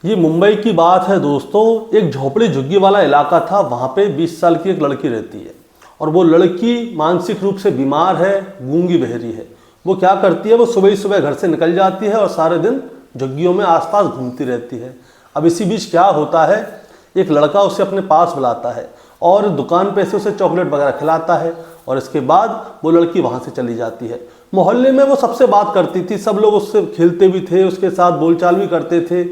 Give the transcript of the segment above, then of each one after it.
ये मुंबई की बात है दोस्तों। एक झोपड़ी झुग्गी वाला इलाका था, वहाँ पे 20 साल की एक लड़की रहती है और वो लड़की मानसिक रूप से बीमार है, गूंगी बहरी है। वो क्या करती है, वो सुबह ही सुबह घर से निकल जाती है और सारे दिन झुग्गियों में आसपास घूमती रहती है। अब इसी बीच क्या होता है, एक लड़का उसे अपने पास बुलाता है और दुकान पे से उसे चॉकलेट वगैरह खिलाता है और इसके बाद वो लड़की वहाँ से चली जाती है। मोहल्ले में वो सबसे बात करती थी, सब लोग उससे खेलते भी थे, उसके साथ बोलचाल भी करते थे।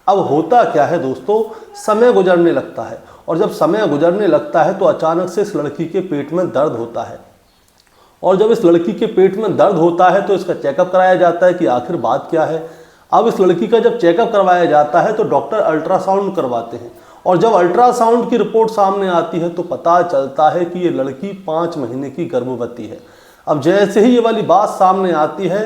अब होता क्या है दोस्तों, समय गुजरने लगता है और जब समय गुजरने लगता है तो अचानक से इस लड़की के पेट में दर्द होता है। और जब इस लड़की के पेट में दर्द होता है तो इसका चेकअप कराया जाता है कि आखिर बात क्या है। अब इस लड़की का जब चेकअप करवाया जाता है तो डॉक्टर अल्ट्रासाउंड करवाते हैं और जब अल्ट्रासाउंड की रिपोर्ट सामने आती है तो पता चलता है कि ये लड़की 5 महीने की गर्भवती है। अब जैसे ही ये वाली बात सामने आती है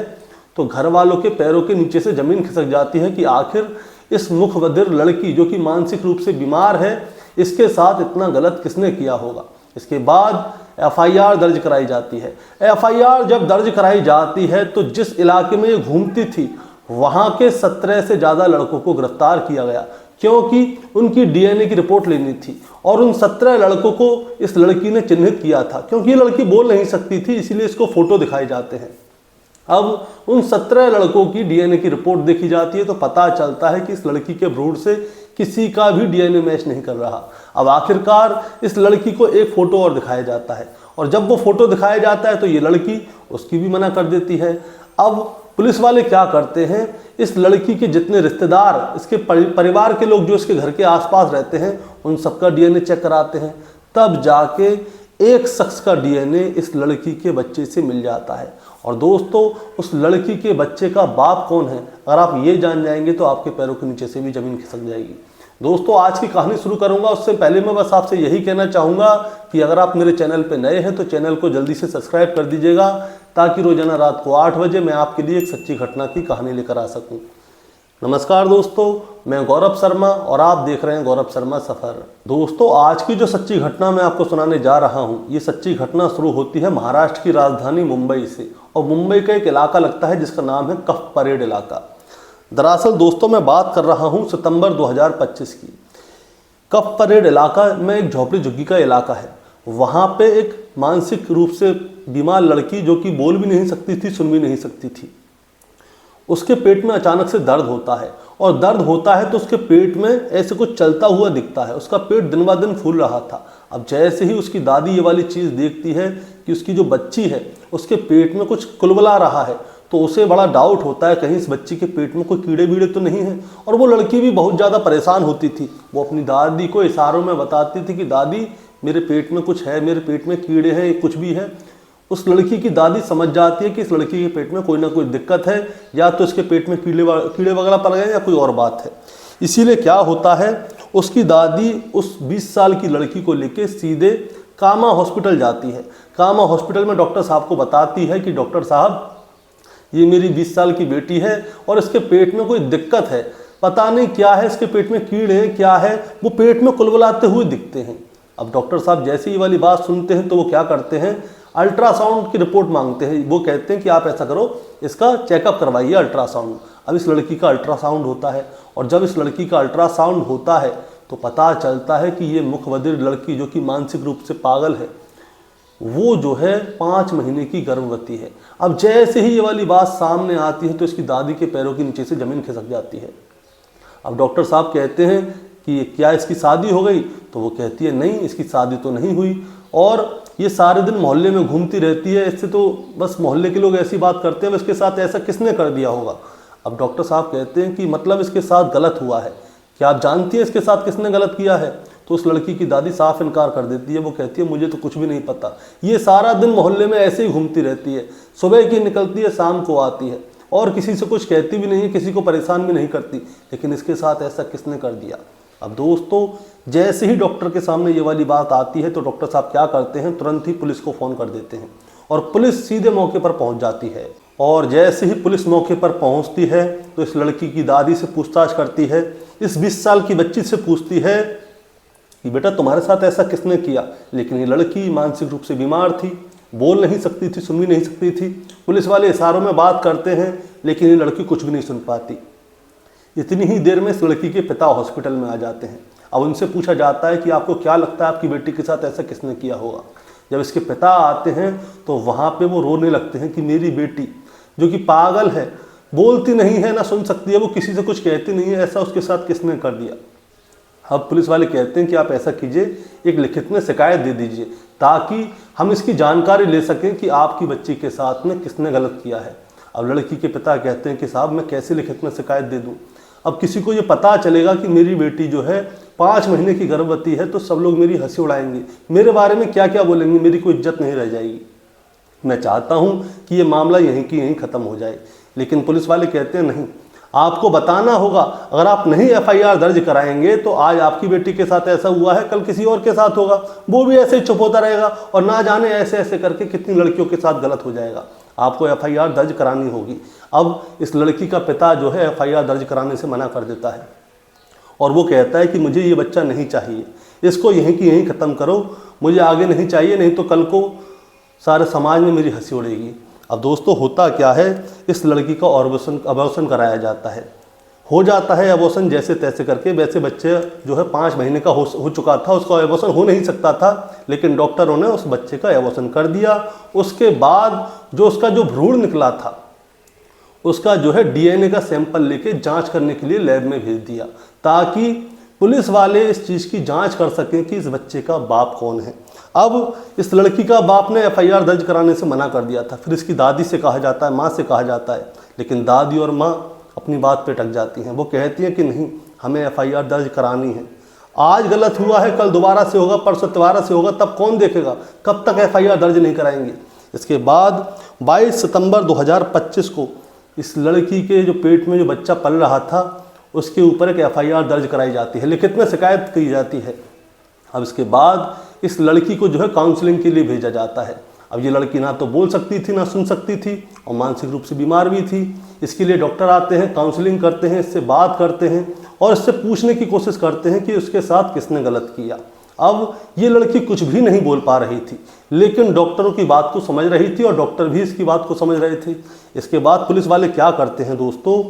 तो घर वालों के पैरों के नीचे से ज़मीन खिसक जाती है कि आखिर इस मुख बधिर लड़की जो कि मानसिक रूप से बीमार है, इसके साथ इतना गलत किसने किया होगा। इसके बाद एफआईआर दर्ज कराई जाती है। एफआईआर जब दर्ज कराई जाती है तो जिस इलाके में ये घूमती थी वहाँ के 17 से ज़्यादा लड़कों को गिरफ्तार किया गया, क्योंकि उनकी डीएनए की रिपोर्ट लेनी थी और उन 17 लड़कों को इस लड़की ने चिन्हित किया था। क्योंकि ये लड़की बोल नहीं सकती थी, इसीलिए इसको फोटो दिखाए जाते हैं। अब उन 17 लड़कों की डीएनए की रिपोर्ट देखी जाती है तो पता चलता है कि इस लड़की के भ्रूण से किसी का भी डीएनए मैच नहीं कर रहा। अब आखिरकार इस लड़की को एक फ़ोटो और दिखाया जाता है और जब वो फ़ोटो दिखाया जाता है तो ये लड़की उसकी भी मना कर देती है। अब पुलिस वाले क्या करते हैं, इस लड़की के जितने रिश्तेदार, इसके परिवार के लोग जो इसके घर के आसपास रहते हैं, उन सबका डीएनए चेक कराते हैं। तब जाके एक शख्स का डीएनए इस लड़की के बच्चे से मिल जाता है। और दोस्तों, उस लड़की के बच्चे का बाप कौन है, अगर आप ये जान जाएंगे तो आपके पैरों के नीचे से भी ज़मीन खिसक जाएगी। दोस्तों, आज की कहानी शुरू करूंगा उससे पहले मैं बस आपसे यही कहना चाहूँगा कि अगर आप मेरे चैनल पर नए हैं तो चैनल को जल्दी से सब्सक्राइब कर दीजिएगा, ताकि रोजाना रात को 8 बजे मैं आपके लिए एक सच्ची घटना की कहानी लेकर आ सकूं। नमस्कार दोस्तों, मैं गौरव शर्मा और आप देख रहे हैं गौरव शर्मा सफ़र। दोस्तों, आज की जो सच्ची घटना मैं आपको सुनाने जा रहा हूं, ये सच्ची घटना शुरू होती है महाराष्ट्र की राजधानी मुंबई से और मुंबई का एक इलाका लगता है जिसका नाम है कफ परेड इलाका। दरअसल दोस्तों, मैं बात कर रहा हूँ सितंबर 2025 की। कफ परेड इलाका में एक झोपड़ी झुग्गी का इलाका है। वहाँ पे एक मानसिक रूप से बीमार लड़की जो कि बोल भी नहीं सकती थी, सुन भी नहीं सकती थी, उसके पेट में अचानक से दर्द होता है और दर्द होता है तो उसके पेट में ऐसे कुछ चलता हुआ दिखता है। उसका पेट दिन ब दिन फूल रहा था। अब जैसे ही उसकी दादी ये वाली चीज़ देखती है कि उसकी जो बच्ची है उसके पेट में कुछ कुलबुला रहा है, तो उसे बड़ा डाउट होता है कहीं इस बच्ची के पेट में कोई कीड़े बीड़े तो नहीं हैं। और वो लड़की भी बहुत ज़्यादा परेशान होती थी। वो अपनी दादी को इशारों में बताती थी कि दादी मेरे पेट में कुछ है, मेरे पेट में कीड़े हैं, कुछ भी है। उस लड़की की दादी समझ जाती है कि इस लड़की के पेट में कोई ना कोई दिक्कत है, या तो इसके पेट में कीड़े वगैरह पड़ गए या कोई और बात है। इसीलिए क्या होता है, उसकी दादी उस 20 साल की लड़की को लेके सीधे कामा हॉस्पिटल जाती है। कामा हॉस्पिटल में डॉक्टर साहब को बताती है कि डॉक्टर साहब, ये मेरी 20 साल की बेटी है और इसके पेट में कोई दिक्कत है, पता नहीं क्या है, इसके पेट में कीड़े हैं क्या है, वो पेट में कुलबुलाते हुए दिखते हैं। अब डॉक्टर साहब जैसे ही वाली बात सुनते हैं तो वो क्या करते हैं, अल्ट्रासाउंड की रिपोर्ट मांगते हैं। वो कहते हैं कि आप ऐसा करो, इसका चेकअप करवाइए अल्ट्रासाउंड। अब इस लड़की का अल्ट्रासाउंड होता है और जब इस लड़की का अल्ट्रासाउंड होता है तो पता चलता है कि ये मुख बधिर लड़की जो कि मानसिक रूप से पागल है, वो जो है 5 महीने की गर्भवती है। अब जैसे ही ये वाली बात सामने आती है तो इसकी दादी के पैरों के नीचे से ज़मीन खिसक जाती है। अब डॉक्टर साहब कहते हैं कि क्या इसकी शादी हो गई, तो वो कहती है नहीं, इसकी शादी तो नहीं हुई और ये सारे दिन मोहल्ले में घूमती रहती है, इससे तो बस मोहल्ले के लोग ऐसी बात करते हैं, इसके साथ ऐसा किसने कर दिया होगा। अब डॉक्टर साहब कहते हैं कि मतलब इसके साथ गलत हुआ है, क्या आप जानती हैं इसके साथ किसने गलत किया है। तो उस लड़की की दादी साफ इनकार कर देती है। वो कहती है मुझे तो कुछ भी नहीं पता, ये सारा दिन मोहल्ले में ऐसे ही घूमती रहती है, सुबह की निकलती है शाम को आती है और किसी से कुछ कहती भी नहीं है, किसी को परेशान भी नहीं करती, लेकिन इसके साथ ऐसा किसने कर दिया। अब दोस्तों, जैसे ही डॉक्टर के सामने ये वाली बात आती है तो डॉक्टर साहब क्या करते हैं, तुरंत ही पुलिस को फ़ोन कर देते हैं और पुलिस सीधे मौके पर पहुंच जाती है। और जैसे ही पुलिस मौके पर पहुंचती है तो इस लड़की की दादी से पूछताछ करती है, इस 20 साल की बच्ची से पूछती है कि बेटा तुम्हारे साथ ऐसा किसने किया। लेकिन ये लड़की मानसिक रूप से बीमार थी, बोल नहीं सकती थी, सुन भी नहीं सकती थी। पुलिस वाले इशारों में बात करते हैं लेकिन ये लड़की कुछ भी नहीं सुन पाती। इतनी ही देर में इस लड़की के पिता हॉस्पिटल में आ जाते हैं। अब उनसे पूछा जाता है कि आपको क्या लगता है आपकी बेटी के साथ ऐसा किसने किया होगा। जब इसके पिता आते हैं तो वहाँ पे वो रोने लगते हैं कि मेरी बेटी जो कि पागल है, बोलती नहीं है, ना सुन सकती है, वो किसी से कुछ कहती नहीं है, ऐसा उसके साथ किसने कर दिया। अब पुलिस वाले कहते हैं कि आप ऐसा कीजिए, एक लिखित में शिकायत दे दीजिए ताकि हम इसकी जानकारी ले सकें कि आपकी बच्ची के साथ में किसने गलत किया है। अब लड़की के पिता कहते हैं कि साहब मैं कैसे लिखित में शिकायत दे दूं, अब किसी को ये पता चलेगा कि मेरी बेटी जो है 5 महीने की गर्भवती है तो सब लोग मेरी हंसी उड़ाएंगे, मेरे बारे में क्या क्या बोलेंगे, मेरी कोई इज्जत नहीं रह जाएगी। मैं चाहता हूँ कि ये मामला यहीं की यहीं ख़त्म हो जाए। लेकिन पुलिस वाले कहते हैं नहीं, आपको बताना होगा, अगर आप नहीं FIR दर्ज कराएंगे तो आज आपकी बेटी के साथ ऐसा हुआ है, कल किसी और के साथ होगा, वो भी ऐसे ही चुप होता रहेगा और ना जाने ऐसे ऐसे करके कितनी लड़कियों के साथ गलत हो जाएगा। आपको FIR दर्ज करानी होगी। अब इस लड़की का पिता जो है FIR दर्ज कराने से मना कर देता है और वो कहता है कि मुझे ये बच्चा नहीं चाहिए, इसको यहीं की यहीं ख़त्म करो, मुझे आगे नहीं चाहिए, नहीं तो कल को सारे समाज में मेरी हंसी उड़ेगी। अब दोस्तों होता क्या है, इस लड़की का अबॉर्शन कराया जाता है, हो जाता है अबॉर्शन जैसे तैसे करके। वैसे बच्चे जो है 5 महीने का हो चुका था, उसका अबॉर्शन हो नहीं सकता था, लेकिन डॉक्टरों ने उस बच्चे का अबॉर्शन कर दिया। उसके बाद जो उसका जो भ्रूण निकला था उसका जो है DNA का सैंपल लेके जांच करने के लिए लैब में भेज दिया ताकि पुलिस वाले इस चीज़ की जांच कर सकें कि इस बच्चे का बाप कौन है। अब इस लड़की का बाप ने FIR दर्ज कराने से मना कर दिया था। फिर इसकी दादी से कहा जाता है, माँ से कहा जाता है, लेकिन दादी और माँ अपनी बात पे अटक जाती हैं। वो कहती हैं कि नहीं, हमें FIR दर्ज करानी है, आज गलत हुआ है, कल दोबारा से होगा, परसों दोबारा से होगा, तब कौन देखेगा, कब तक FIR दर्ज नहीं कराएंगे। इसके बाद 22 सितंबर 2025 को इस लड़की के जो पेट में जो बच्चा पल रहा था उसके ऊपर एक FIR दर्ज कराई जाती है, लिखित में शिकायत की जाती है। अब इसके बाद इस लड़की को जो है काउंसलिंग के लिए भेजा जाता है। अब ये लड़की ना तो बोल सकती थी, ना सुन सकती थी और मानसिक रूप से बीमार भी थी। इसके लिए डॉक्टर आते हैं, काउंसलिंग करते हैं, इससे बात करते हैं और इससे पूछने की कोशिश करते हैं कि उसके साथ किसने गलत किया। अब ये लड़की कुछ भी नहीं बोल पा रही थी, लेकिन डॉक्टरों की बात को समझ रही थी और डॉक्टर भी इसकी बात को समझ रहे थे। इसके बाद पुलिस वाले क्या करते हैं दोस्तों,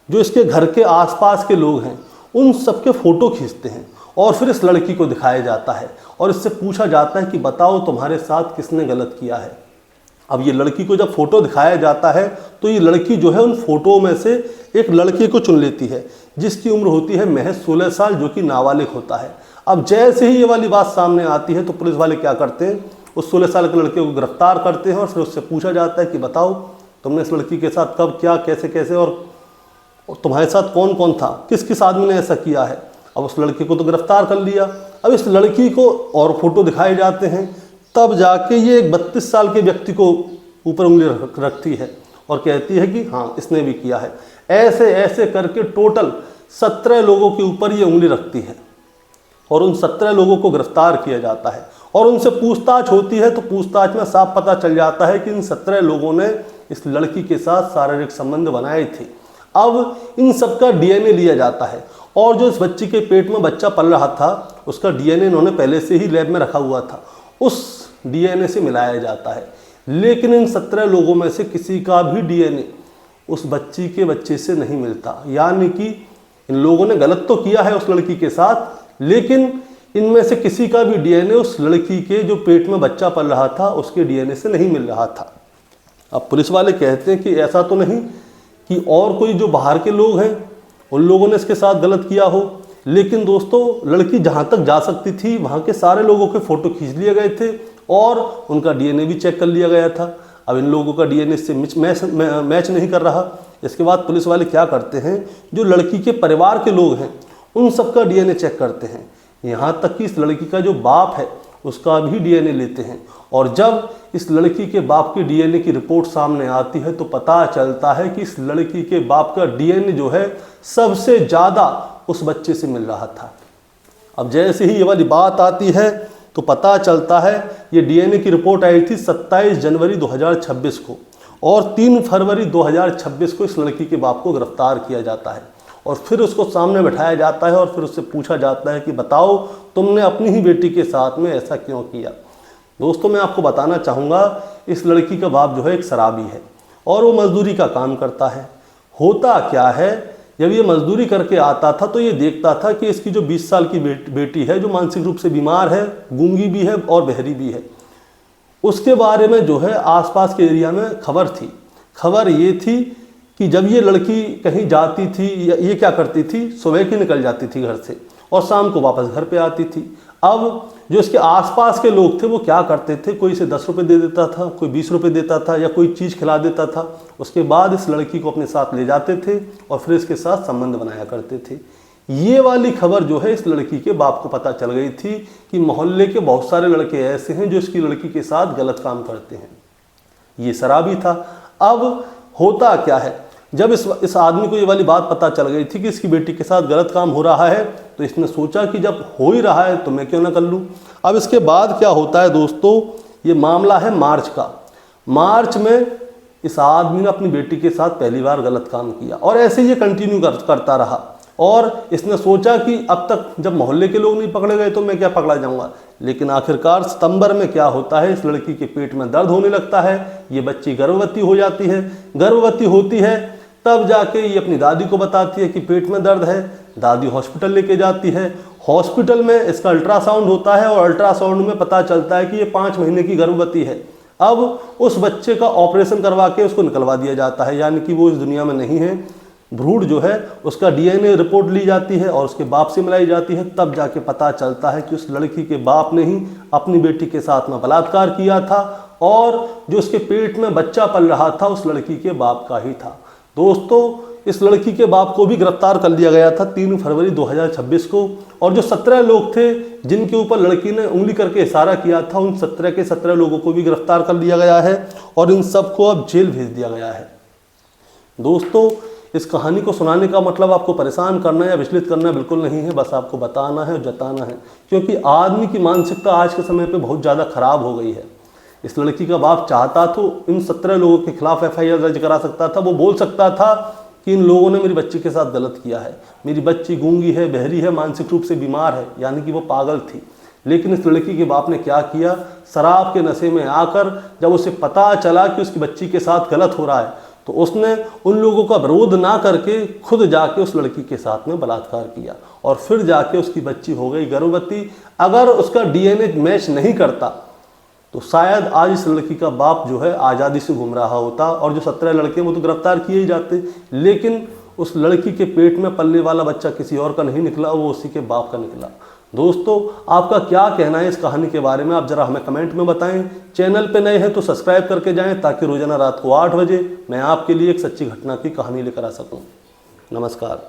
जो इसके घर के आसपास के लोग हैं उन सबके फ़ोटो खींचते हैं और फिर इस लड़की को दिखाया जाता है और इससे पूछा जाता है कि बताओ तुम्हारे साथ किसने गलत किया है। अब ये लड़की को जब फ़ोटो दिखाया जाता है तो ये लड़की जो है उन फोटो में से एक लड़के को चुन लेती है जिसकी उम्र होती है महज 16 साल, जो कि नाबालिग होता है। अब जैसे ही ये वाली बात सामने आती है तो पुलिस वाले क्या करते हैं, उस 16 साल के लड़के को गिरफ्तार करते हैं और फिर उससे पूछा जाता है कि बताओ तुमने इस लड़की के साथ कब, क्या, कैसे कैसे और तुम्हारे साथ कौन कौन था, किस किस आदमी ने ऐसा किया है। अब उस लड़के को तो गिरफ्तार कर लिया। अब इस लड़की को और फोटो दिखाए जाते हैं, तब जाके ये एक 32 साल के व्यक्ति को ऊपर उंगली रखती है और कहती है कि हाँ इसने भी किया है। ऐसे ऐसे करके टोटल 17 लोगों के ऊपर ये उंगली रखती है और उन 17 लोगों को गिरफ्तार किया जाता है और उनसे पूछताछ होती है तो पूछताछ में साफ पता चल जाता है कि इन 17 लोगों ने इस लड़की के साथ शारीरिक संबंध बनाए थे। अब इन सब का DNA लिया जाता है और जो इस बच्ची के पेट में बच्चा पल रहा था उसका DNA इन्होंने पहले से ही लैब में रखा हुआ था, उस DNA से मिलाया जाता है। लेकिन इन 17 लोगों में से किसी का भी DNA उस बच्ची के बच्चे से नहीं मिलता, यानी कि इन लोगों ने गलत तो किया है उस लड़की के साथ, लेकिन इनमें से किसी का भी DNA उस लड़की के जो पेट में बच्चा पल रहा था उसके DNA से नहीं मिल रहा था। अब पुलिस वाले कहते हैं कि ऐसा तो नहीं कि और कोई जो बाहर के लोग हैं उन लोगों ने इसके साथ गलत किया हो, लेकिन दोस्तों लड़की जहाँ तक जा सकती थी वहाँ के सारे लोगों के फ़ोटो खींच लिए गए थे और उनका DNA भी चेक कर लिया गया था। अब इन लोगों का DNA से मैच नहीं कर रहा। इसके बाद पुलिस वाले क्या करते हैं, जो लड़की के परिवार के लोग हैं उन सब का DNA चेक करते हैं, यहाँ तक कि इस लड़की का जो बाप है उसका भी DNA लेते हैं। और जब इस लड़की के बाप की DNA की रिपोर्ट सामने आती है तो पता चलता है कि इस लड़की के बाप का DNA जो है सबसे ज़्यादा उस बच्चे से मिल रहा था। अब जैसे ही ये वाली बात आती है तो पता चलता है, ये DNA की रिपोर्ट आई थी 27 जनवरी 2026 को और 3 फरवरी 2026 को इस लड़की के बाप को गिरफ्तार किया जाता है और फिर उसको सामने बैठाया जाता है और फिर उससे पूछा जाता है कि बताओ तुमने अपनी ही बेटी के साथ में ऐसा क्यों किया। दोस्तों मैं आपको बताना चाहूँगा, इस लड़की का बाप जो है एक शराबी है और वो मजदूरी का काम करता है। होता क्या है, जब ये मजदूरी करके आता था तो ये देखता था कि इसकी जो 20 साल की बेटी है, जो मानसिक रूप से बीमार है, गूंगी भी है और बहरी भी है, उसके बारे में जो है आसपास के एरिया में खबर थी। खबर ये थी कि जब ये लड़की कहीं जाती थी, ये क्या करती थी, सुबह की निकल जाती थी घर से और शाम को वापस घर पे आती थी। अब जो इसके आसपास के लोग थे वो क्या करते थे, कोई इसे 10 रुपये दे देता था, कोई 20 रुपये देता था या कोई चीज़ खिला देता था। उसके बाद इस लड़की को अपने साथ ले जाते थे और फिर इसके साथ संबंध बनाया करते थे। ये वाली खबर जो है इस लड़की के बाप को पता चल गई थी कि मोहल्ले के बहुत सारे लड़के ऐसे हैं जो इसकी लड़की के साथ गलत काम करते हैं। ये शराबी था। अब होता क्या है, जब इस आदमी को ये वाली बात पता चल गई थी कि इसकी बेटी के साथ गलत काम हो रहा है, तो इसने सोचा कि जब हो ही रहा है तो मैं क्यों ना कर लूँ। अब इसके बाद क्या होता है दोस्तों, ये मामला है मार्च का। मार्च में इस आदमी ने अपनी बेटी के साथ पहली बार गलत काम किया और ऐसे ये कंटिन्यू करता रहा। और इसने सोचा कि अब तक जब मोहल्ले के लोग नहीं पकड़े गए तो मैं क्या पकड़ा जाऊंगा। लेकिन आखिरकार सितंबर में क्या होता है, इस लड़की के पेट में दर्द होने लगता है, ये बच्ची गर्भवती हो जाती है। गर्भवती होती है तब जाके ये अपनी दादी को बताती है कि पेट में दर्द है। दादी हॉस्पिटल लेके जाती है। हॉस्पिटल में इसका अल्ट्रासाउंड होता है और अल्ट्रासाउंड में पता चलता है कि ये 5 महीने की गर्भवती है। अब उस बच्चे का ऑपरेशन करवा के उसको निकलवा दिया जाता है, यानी कि वो इस दुनिया में नहीं है। भ्रूण जो है उसका DNA रिपोर्ट ली जाती है और उसके बाप से मिलाई जाती है। तब जाके पता चलता है कि उस लड़की के बाप ने ही अपनी बेटी के साथ में बलात्कार किया था और जो उसके पेट में बच्चा पल रहा था उस लड़की के बाप का ही था। दोस्तों, इस लड़की के बाप को भी गिरफ्तार कर लिया गया था 3 फरवरी 2026 को। और जो 17 लोग थे जिनके ऊपर लड़की ने उंगली करके इशारा किया था, उन 17 के 17 लोगों को भी गिरफ्तार कर लिया गया है और इन सबको अब जेल भेज दिया गया है। दोस्तों, इस कहानी को सुनाने का मतलब आपको परेशान करना या विचलित करना बिल्कुल नहीं है, बस आपको बताना है और जताना है, क्योंकि आदमी की मानसिकता आज के समय पे बहुत ज़्यादा खराब हो गई है। इस लड़की का बाप चाहता तो इन 17 लोगों के खिलाफ FIR दर्ज करा सकता था। वो बोल सकता था कि इन लोगों ने मेरी बच्ची के साथ गलत किया है, मेरी बच्ची गूंगी है, बहरी है, मानसिक रूप से बीमार है, यानी कि वो पागल थी। लेकिन इस लड़की के बाप ने क्या किया, शराब के नशे में आकर जब उसे पता चला कि उसकी बच्ची के साथ गलत हो रहा है तो उसने उन लोगों का विरोध ना करके खुद जाके उस लड़की के साथ में बलात्कार किया और फिर जाके उसकी बच्ची हो गई गर्भवती। अगर उसका DNA मैच नहीं करता तो शायद आज इस लड़की का बाप जो है आज़ादी से घूम रहा होता और जो 17 लड़के वो तो गिरफ्तार किए ही जाते। लेकिन उस लड़की के पेट में पलने वाला बच्चा किसी और का नहीं निकला, वो उसी के बाप का निकला। दोस्तों, आपका क्या कहना है इस कहानी के बारे में, आप ज़रा हमें कमेंट में बताएं। चैनल पे नए हैं तो सब्सक्राइब करके जाएं ताकि रोजाना रात को 8 बजे मैं आपके लिए एक सच्ची घटना की कहानी लेकर आ सकूं। नमस्कार।